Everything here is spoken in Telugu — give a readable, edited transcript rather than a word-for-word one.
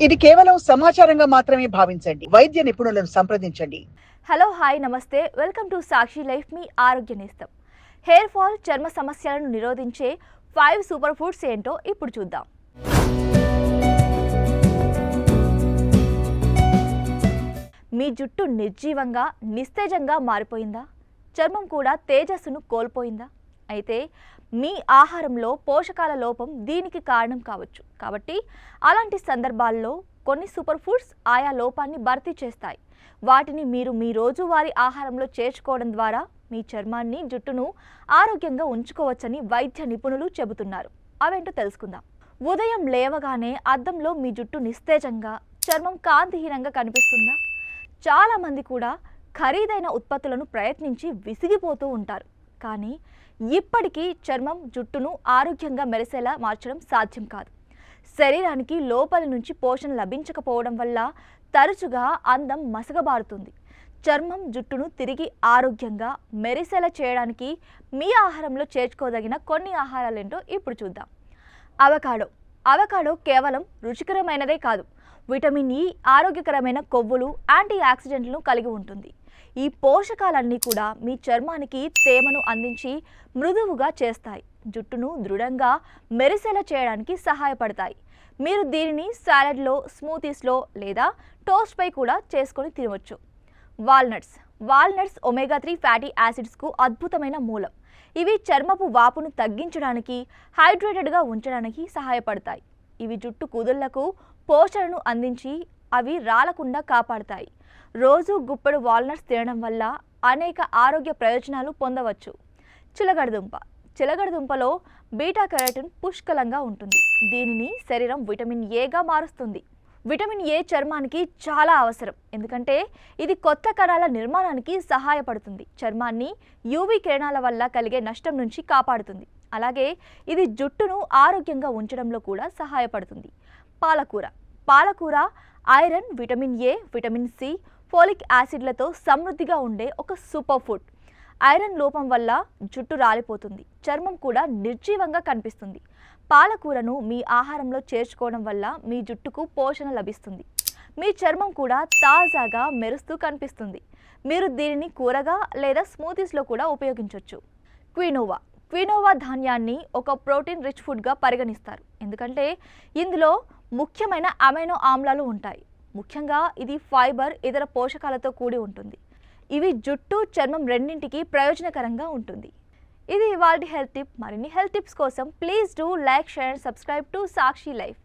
ఇది కేవలం సమాచారంగా మాత్రమే భావించండి. వైద్య నిపుణులను సంప్రదించండి. హలో హాయ్ నమస్తే, వెల్కమ్ టు సాక్షి లైఫ్, మీ ఆరోగ్య నేస్తం. హెయిర్ ఫాల్, చర్మ సమస్యలను నిరోధించే 5 సూపర్ ఫుడ్స్ ఏంటో ఇప్పుడు చూద్దాం. మీ జుట్టు నిర్జీవంగా, నిస్తేజంగా మారిపోయిందా? చర్మం కూడా తేజస్సును కోల్పోయిందా? అయితే మీ ఆహారంలో పోషకాల లోపం దీనికి కారణం కావచ్చు. కాబట్టి అలాంటి సందర్భాల్లో కొన్ని సూపర్ ఫుడ్స్ ఆయా లోపాన్ని భర్తీ చేస్తాయి. వాటిని మీరు మీ రోజువారీ ఆహారంలో చేర్చుకోవడం ద్వారా మీ చర్మాన్ని, జుట్టును ఆరోగ్యంగా ఉంచుకోవచ్చని వైద్య నిపుణులు చెబుతున్నారు. అవేంటో తెలుసుకుందాం. ఉదయం లేవగానే అద్దంలో మీ జుట్టు నిస్తేజంగా, చర్మం కాంతిహీనంగా కనిపిస్తుందా? చాలామంది కూడా ఖరీదైన ఉత్పత్తులను ప్రయత్నించి విసిగిపోతూ ఉంటారు. కానీ ఇప్పటికీ చర్మం, జుట్టును ఆరోగ్యంగా మెరిసేలా మార్చడం సాధ్యం కాదు. శరీరానికి లోపలి నుంచి పోషణ లభించకపోవడం వల్ల తరచుగా అందం మసకబారుతుంది. చర్మం, జుట్టును తిరిగి ఆరోగ్యంగా మెరిసేలా చేయడానికి మీ ఆహారంలో చేర్చుకోదగిన కొన్ని ఆహారాలేంటో ఇప్పుడు చూద్దాం. అవకాడో కేవలం రుచికరమైనదే కాదు, విటమిన్ ఇ, ఆరోగ్యకరమైన కొవ్వులు, యాంటీ ఆక్సిడెంట్లను కలిగి ఉంటుంది. ఈ పోషకాలన్నీ కూడా మీ చర్మానికి తేమను అందించి మృదువుగా చేస్తాయి, జుట్టును దృఢంగా మెరిసేలా చేయడానికి సహాయపడతాయి. మీరు దీనిని సాలడ్లో, స్మూతీస్లో లేదా టోస్ట్పై కూడా చేసుకొని తినవచ్చు. వాల్నట్స్ ఒమేగా 3 ఫ్యాటీ యాసిడ్స్కు అద్భుతమైన మూలం. ఇవి చర్మపు వాపును తగ్గించడానికి, హైడ్రేటెడ్గా ఉంచడానికి సహాయపడతాయి. ఇవి జుట్టు కుదుళ్లకు పోషణను అందించి అవి రాలకుండా కాపాడతాయి. రోజు గుప్పెడు వాల్నట్స్ తినడం వల్ల అనేక ఆరోగ్య ప్రయోజనాలు పొందవచ్చు. చిలగడదుంపలో బీటా కెరోటిన్ పుష్కలంగా ఉంటుంది. దీనిని శరీరం విటమిన్ ఏగా మారుస్తుంది. విటమిన్ ఏ చర్మానికి చాలా అవసరం, ఎందుకంటే ఇది కొత్త కణాల నిర్మాణానికి సహాయపడుతుంది. చర్మాన్ని యూవీ కిరణాల వల్ల కలిగే నష్టం నుంచి కాపాడుతుంది. అలాగే ఇది జుట్టును ఆరోగ్యంగా ఉంచడంలో కూడా సహాయపడుతుంది. పాలకూర iron, vitamin A, vitamin C, folic యాసిడ్లతో సమృద్ధిగా ఉండే ఒక సూపర్ ఫుడ్. ఐరన్ లోపం వల్ల జుట్టు రాలిపోతుంది, చర్మం కూడా నిర్జీవంగా కనిపిస్తుంది. పాలకూరను మీ ఆహారంలో చేర్చుకోవడం వల్ల మీ జుట్టుకు పోషణ లభిస్తుంది. మీ చర్మం కూడా తాజాగా మెరుస్తూ కనిపిస్తుంది. మీరు దీనిని కూరగా లేదా స్మూతీస్లో కూడా ఉపయోగించవచ్చు. క్వినోవా ధాన్యాన్ని ఒక ప్రోటీన్ రిచ్ ఫుడ్గా పరిగణిస్తారు, ఎందుకంటే ఇందులో ముఖ్యమైన అమైనో ఆమ్లాలు ఉంటాయి. ముఖ్యంగా ఇది ఫైబర్, ఇతర పోషకాలతో కూడి ఉంటుంది. ఇవి జుట్టు, చర్మం రెండింటికి ప్రయోజనకరంగా ఉంటుంది. ఇది ఇవాల్టి హెల్త్ టిప్. మరిన్ని హెల్త్ టిప్స్ కోసం please do like, share, subscribe to Sakshi life.